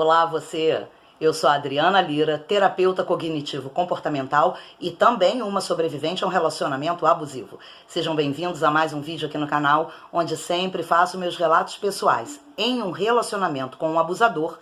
Olá, você! Eu sou a Adriana Lira, terapeuta cognitivo-comportamental e também uma sobrevivente a um relacionamento abusivo. Sejam bem-vindos a mais um vídeo aqui no canal, onde sempre faço meus relatos pessoais em um relacionamento com um abusador,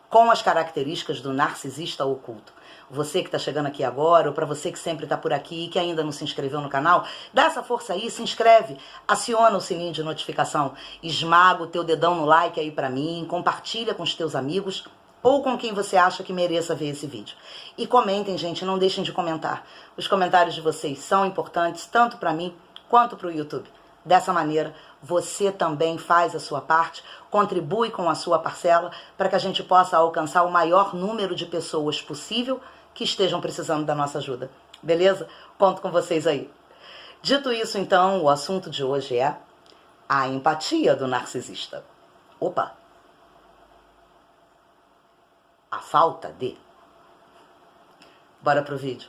com as características do narcisista oculto. Você que está chegando aqui agora, ou para você que sempre está por aqui e que ainda não se inscreveu no canal, dá essa força aí, se inscreve, aciona o sininho de notificação, esmaga o teu dedão no like aí para mim, compartilha com os teus amigos ou com quem você acha que mereça ver esse vídeo. E comentem, gente, não deixem de comentar. Os comentários de vocês são importantes, tanto para mim quanto para o YouTube. Dessa maneira, você também faz a sua parte, contribui com a sua parcela, para que a gente possa alcançar o maior número de pessoas possível que estejam precisando da nossa ajuda. Beleza? Conto com vocês aí. Dito isso, então, o assunto de hoje é a empatia do narcisista. Opa! A falta de. Bora pro vídeo.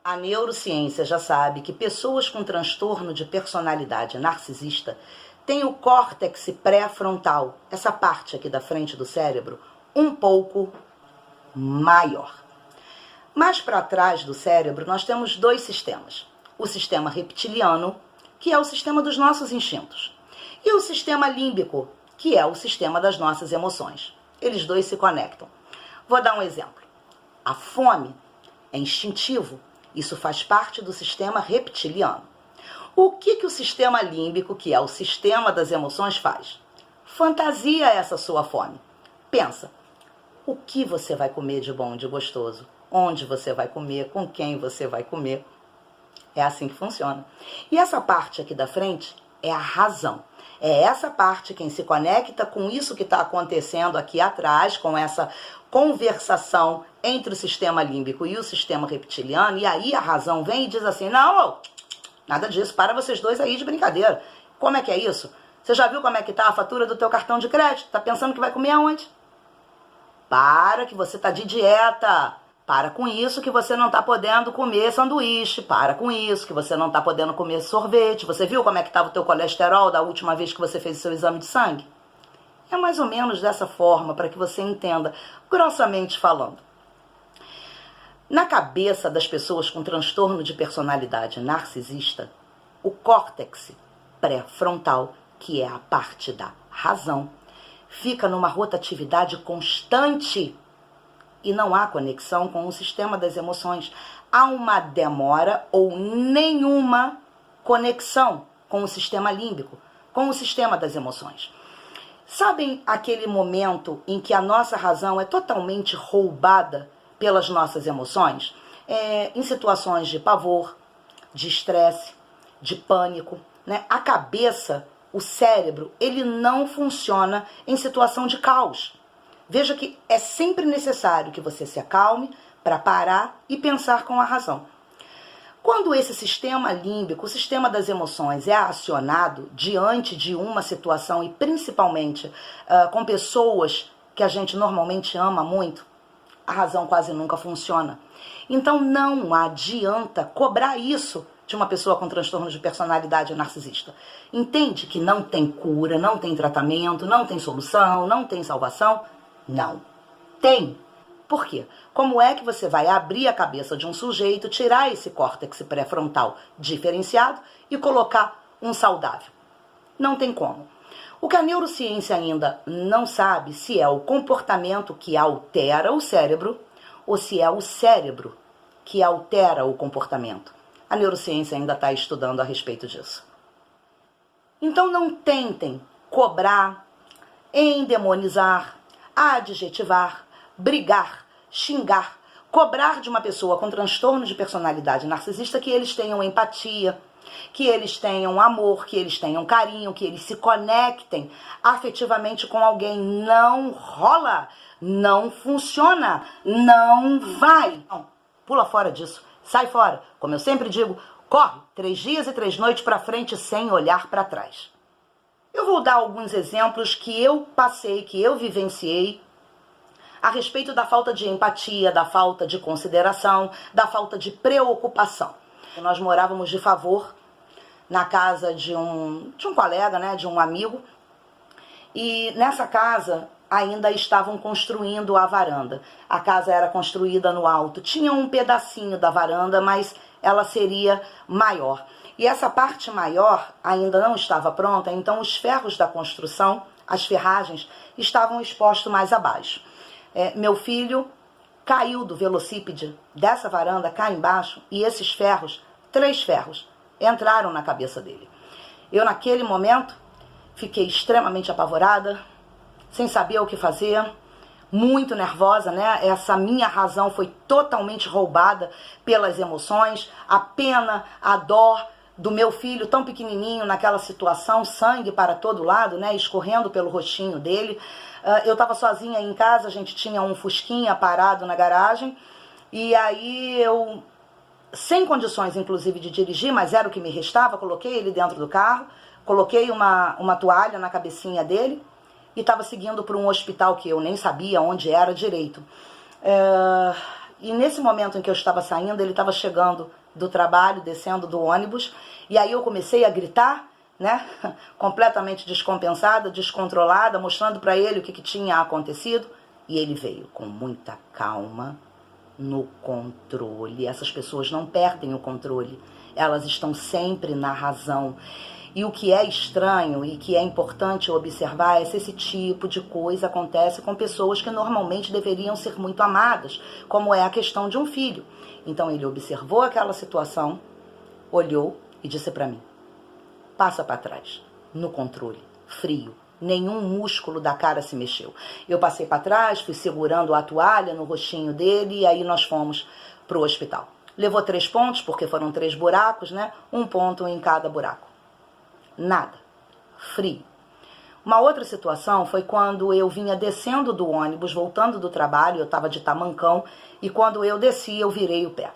A neurociência já sabe que pessoas com transtorno de personalidade narcisista têm o córtex pré-frontal, essa parte aqui da frente do cérebro, um pouco maior. Mais para trás do cérebro nós temos dois sistemas. O sistema reptiliano, que é o sistema dos nossos instintos, e o sistema límbico, que é o sistema das nossas emoções. Eles dois se conectam. Vou dar um exemplo. A fome é instintivo. Isso faz parte do sistema reptiliano. O que o sistema límbico, que é o sistema das emoções, faz? Fantasia essa sua fome. Pensa, o que você vai comer de bom, de gostoso? Onde você vai comer? Com quem você vai comer? É assim que funciona. E essa parte aqui da frente é a razão. É essa parte quem se conecta com isso que está acontecendo aqui atrás, com essa conversação entre o sistema límbico e o sistema reptiliano, e aí a razão vem e diz assim, não, nada disso, para vocês dois aí de brincadeira. Como é que é isso? Você já viu como é que tá a fatura do teu cartão de crédito? Tá pensando que vai comer aonde? Para que você tá de dieta. Para com isso que você não tá podendo comer sanduíche. Para com isso que você não tá podendo comer sorvete. Você viu como é que estava o teu colesterol da última vez que você fez o seu exame de sangue? É mais ou menos dessa forma, para que você entenda, grossamente falando. Na cabeça das pessoas com transtorno de personalidade narcisista, o córtex pré-frontal, que é a parte da razão, fica numa rotatividade constante e não há conexão com o sistema das emoções. Há uma demora ou nenhuma conexão com o sistema límbico, com o sistema das emoções. Sabem aquele momento em que a nossa razão é totalmente roubada pelas nossas emoções? Em situações de pavor, de estresse, de pânico, né? A cabeça, o cérebro, ele não funciona em situação de caos. Veja que é sempre necessário que você se acalme para parar e pensar com a razão. Quando esse sistema límbico, o sistema das emoções, é acionado diante de uma situação e principalmente com pessoas que a gente normalmente ama muito, a razão quase nunca funciona. Então não adianta cobrar isso de uma pessoa com transtorno de personalidade narcisista. Entende que não tem cura, não tem tratamento, não tem solução, não tem salvação? Não. Tem. Por quê? Como é que você vai abrir a cabeça de um sujeito, tirar esse córtex pré-frontal diferenciado e colocar um saudável? Não tem como. O que a neurociência ainda não sabe se é o comportamento que altera o cérebro ou se é o cérebro que altera o comportamento. A neurociência ainda está estudando a respeito disso. Então não tentem cobrar, endemonizar, adjetivar, brigar, xingar, cobrar de uma pessoa com transtorno de personalidade narcisista que eles tenham empatia, que eles tenham amor, que eles tenham carinho, que eles se conectem afetivamente com alguém. Não rola, não funciona, não vai. Não, pula fora disso, sai fora. Como eu sempre digo, corre 3 dias e 3 noites para frente sem olhar para trás. Eu vou dar alguns exemplos que eu passei, que eu vivenciei, a respeito da falta de empatia, da falta de consideração, da falta de preocupação. Nós morávamos de favor na casa de um colega, né, de um amigo, e nessa casa ainda estavam construindo a varanda. A casa era construída no alto. Tinha um pedacinho da varanda, mas ela seria maior. E essa parte maior ainda não estava pronta, então os ferros da construção, as ferragens, estavam expostos mais abaixo. Meu filho caiu do velocípede dessa varanda cá embaixo e esses ferros, 3 ferros, entraram na cabeça dele. Eu, naquele momento, fiquei extremamente apavorada, sem saber o que fazer, muito nervosa, né? Essa minha razão foi totalmente roubada pelas emoções, a pena, a dó do meu filho tão pequenininho naquela situação, sangue para todo lado, né? Escorrendo pelo rostinho dele. Eu estava sozinha em casa, a gente tinha um Fusquinha parado na garagem, e aí eu, sem condições inclusive de dirigir, mas era o que me restava, coloquei ele dentro do carro, coloquei uma toalha na cabecinha dele e estava seguindo para um hospital que eu nem sabia onde era direito. E nesse momento em que eu estava saindo, ele estava chegando do trabalho, descendo do ônibus, e aí eu comecei a gritar, né, completamente descompensada, descontrolada, mostrando para ele o que tinha acontecido, e ele veio com muita calma, no controle. Essas pessoas não perdem o controle, elas estão sempre na razão. E o que é estranho e que é importante observar é se esse tipo de coisa acontece com pessoas que normalmente deveriam ser muito amadas, como é a questão de um filho. Então ele observou aquela situação, olhou e disse para mim: passa para trás, no controle, frio. Nenhum músculo da cara se mexeu. Eu passei para trás, fui segurando a toalha no rostinho dele e aí nós fomos para o hospital. Levou 3 pontos, porque foram 3 buracos, né? 1 ponto em cada buraco. Nada. Frio. Uma outra situação foi quando eu vinha descendo do ônibus, voltando do trabalho, eu estava de tamancão, e quando eu desci, eu virei o pé.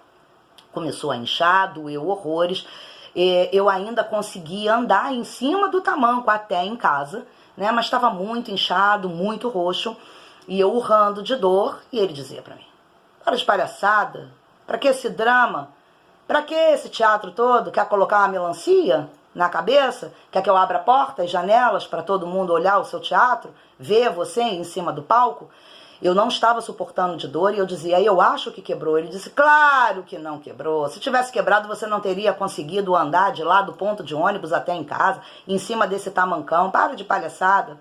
Começou a inchar, doeu horrores. Eu ainda consegui andar em cima do tamanco até em casa, né? Mas estava muito inchado, muito roxo, e eu urrando de dor, e ele dizia para mim: para de palhaçada, para que esse drama? Para que esse teatro todo? Quer colocar uma melancia na cabeça? Quer que eu abra portas, janelas para todo mundo olhar o seu teatro? Ver você em cima do palco? Eu não estava suportando de dor e eu dizia: eu acho que quebrou. Ele disse: claro que não quebrou. Se tivesse quebrado, você não teria conseguido andar de lá do ponto de ônibus até em casa, em cima desse tamancão. Para de palhaçada.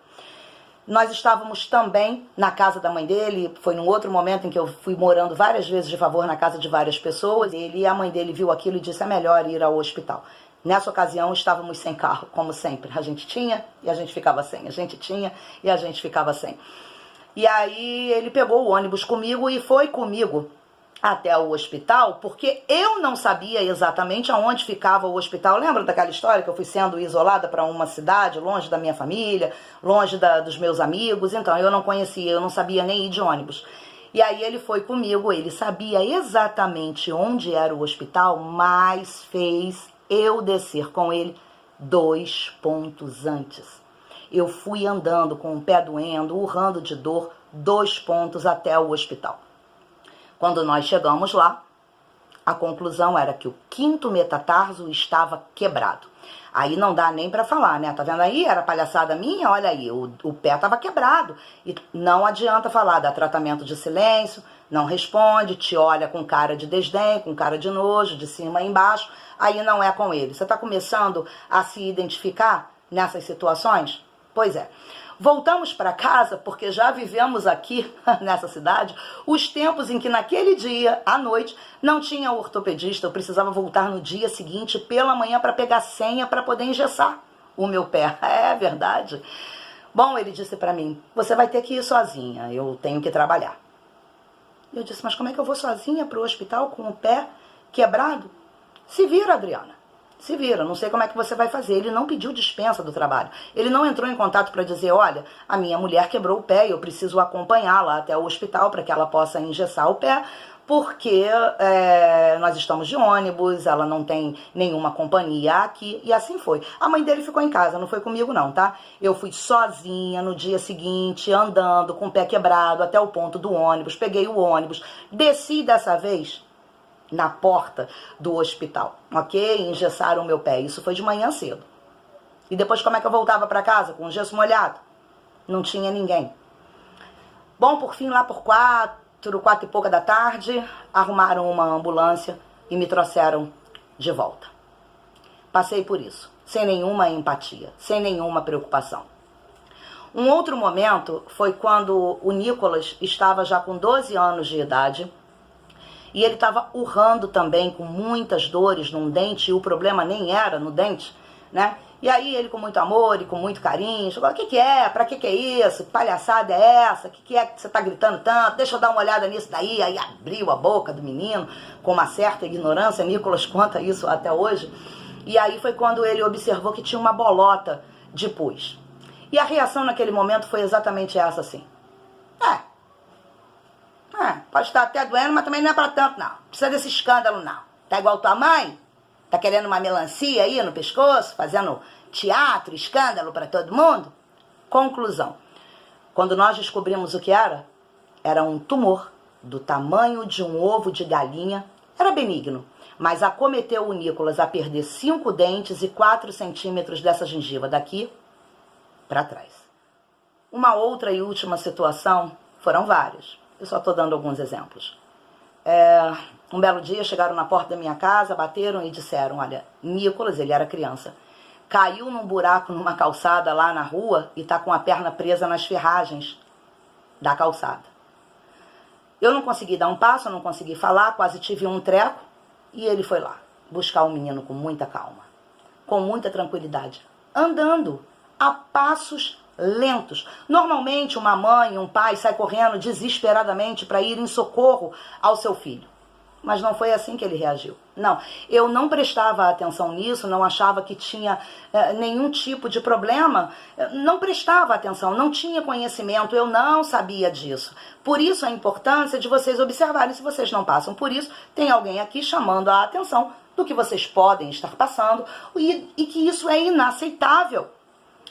Nós estávamos também na casa da mãe dele. Foi num outro momento em que eu fui morando várias vezes de favor na casa de várias pessoas. Ele e a mãe dele viu aquilo e disse: é melhor ir ao hospital. Nessa ocasião estávamos sem carro, como sempre. A gente tinha e a gente ficava sem. A gente tinha e a gente ficava sem. E aí ele pegou o ônibus comigo e foi comigo até o hospital, porque eu não sabia exatamente aonde ficava o hospital. Lembra daquela história que eu fui sendo isolada para uma cidade, longe da minha família, longe dos meus amigos? Então, eu não conhecia, eu não sabia nem ir de ônibus. E aí ele foi comigo, ele sabia exatamente onde era o hospital, mas fez eu descer com ele 2 pontos antes. Eu fui andando com o pé doendo, urrando de dor, 2 pontos até o hospital. Quando nós chegamos lá, a conclusão era que o 5º metatarso estava quebrado. Aí não dá nem para falar, né? Tá vendo aí? Era palhaçada minha? Olha aí, o pé estava quebrado. E não adianta falar, dá tratamento de silêncio, não responde, te olha com cara de desdém, com cara de nojo, de cima e embaixo. Aí não é com ele. Você está começando a se identificar nessas situações? Pois é. Voltamos para casa porque já vivemos aqui, nessa cidade, os tempos em que naquele dia, à noite, não tinha ortopedista. Eu precisava voltar no dia seguinte, pela manhã, para pegar senha para poder engessar o meu pé. É verdade. Bom, ele disse para mim: você vai ter que ir sozinha, eu tenho que trabalhar. Eu disse: mas como é que eu vou sozinha para o hospital com o pé quebrado? Se vira, Adriana. Se vira, não sei como é que você vai fazer. Ele não pediu dispensa do trabalho. Ele não entrou em contato para dizer: olha, a minha mulher quebrou o pé e eu preciso acompanhá-la até o hospital para que ela possa engessar o pé, porque nós estamos de ônibus, ela não tem nenhuma companhia aqui, e assim foi. A mãe dele ficou em casa, não foi comigo não, tá? Eu fui sozinha no dia seguinte, andando com o pé quebrado até o ponto do ônibus, peguei o ônibus, desci dessa vez na porta do hospital, ok? Engessaram o meu pé. Isso foi de manhã cedo. E depois como é que eu voltava para casa? Com o gesso molhado? Não tinha ninguém. Bom, por fim, lá por 4 e pouca da tarde, arrumaram uma ambulância e me trouxeram de volta. Passei por isso, sem nenhuma empatia, sem nenhuma preocupação. Um outro momento foi quando o Nicolas estava já com 12 anos de idade e ele estava urrando também com muitas dores num dente, e o problema nem era no dente, né? E aí ele com muito amor e com muito carinho, falou: o que é? Pra que é isso? Que palhaçada é essa? O que é que você tá gritando tanto? Deixa eu dar uma olhada nisso daí. Aí abriu a boca do menino com uma certa ignorância, Nicolas conta isso até hoje. E aí foi quando ele observou que tinha uma bolota de pus. E a reação naquele momento foi exatamente essa, assim. Pode estar até doendo, mas também não é pra tanto, não. Precisa desse escândalo, não. Tá igual tua mãe? Tá querendo uma melancia aí no pescoço? Fazendo teatro, escândalo pra todo mundo? Conclusão. Quando nós descobrimos o que era um tumor do tamanho de um ovo de galinha. Era benigno, mas acometeu o Nicolas a perder 5 dentes e 4 centímetros dessa gengiva daqui para trás. Uma outra e última situação, foram várias, eu só estou dando alguns exemplos. Um belo dia chegaram na porta da minha casa, bateram e disseram: olha, Nicolas, ele era criança, caiu num buraco numa calçada lá na rua e está com a perna presa nas ferragens da calçada. Eu não consegui dar um passo, eu não consegui falar, quase tive um treco, e ele foi lá buscar o menino com muita calma, com muita tranquilidade, andando a passos lentos. Normalmente uma mãe, um pai sai correndo desesperadamente para ir em socorro ao seu filho. Mas não foi assim que ele reagiu. Não, eu não prestava atenção nisso, não achava que tinha nenhum tipo de problema, não prestava atenção, não tinha conhecimento, eu não sabia disso. Por isso a importância de vocês observarem. Se vocês não passam por isso, tem alguém aqui chamando a atenção do que vocês podem estar passando e que isso é inaceitável,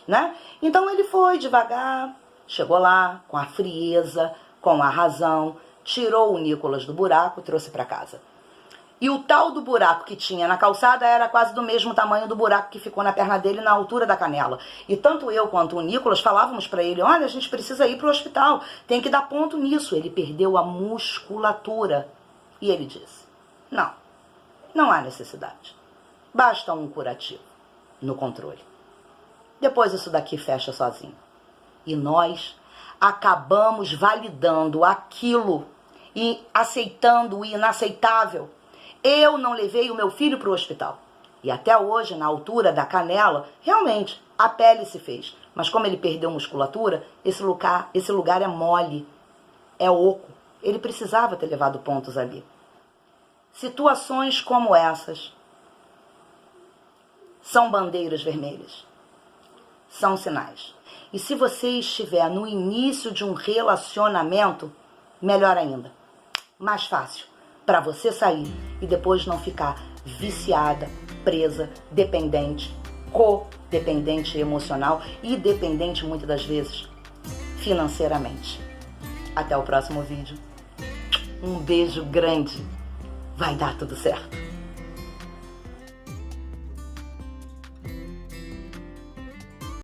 né? Então ele foi devagar, chegou lá com a frieza, com a razão, tirou o Nicolas do buraco e trouxe para casa. E o tal do buraco que tinha na calçada era quase do mesmo tamanho do buraco que ficou na perna dele, na altura da canela. E tanto eu quanto o Nicolas falávamos para ele: olha, a gente precisa ir para o hospital, tem que dar ponto nisso. Ele perdeu a musculatura. E ele disse: não há necessidade. Basta um curativo no controle. Depois isso daqui fecha sozinho. E nós acabamos validando aquilo e aceitando o inaceitável. Eu não levei o meu filho para o hospital. E até hoje, na altura da canela, realmente, a pele se fez. Mas como ele perdeu musculatura, esse lugar é mole, é oco. Ele precisava ter levado pontos ali. Situações como essas são bandeiras vermelhas. São sinais. E se você estiver no início de um relacionamento, melhor ainda, mais fácil para você sair e depois não ficar viciada, presa, dependente, codependente emocional e dependente muitas das vezes financeiramente. Até o próximo vídeo. Um beijo grande. Vai dar tudo certo.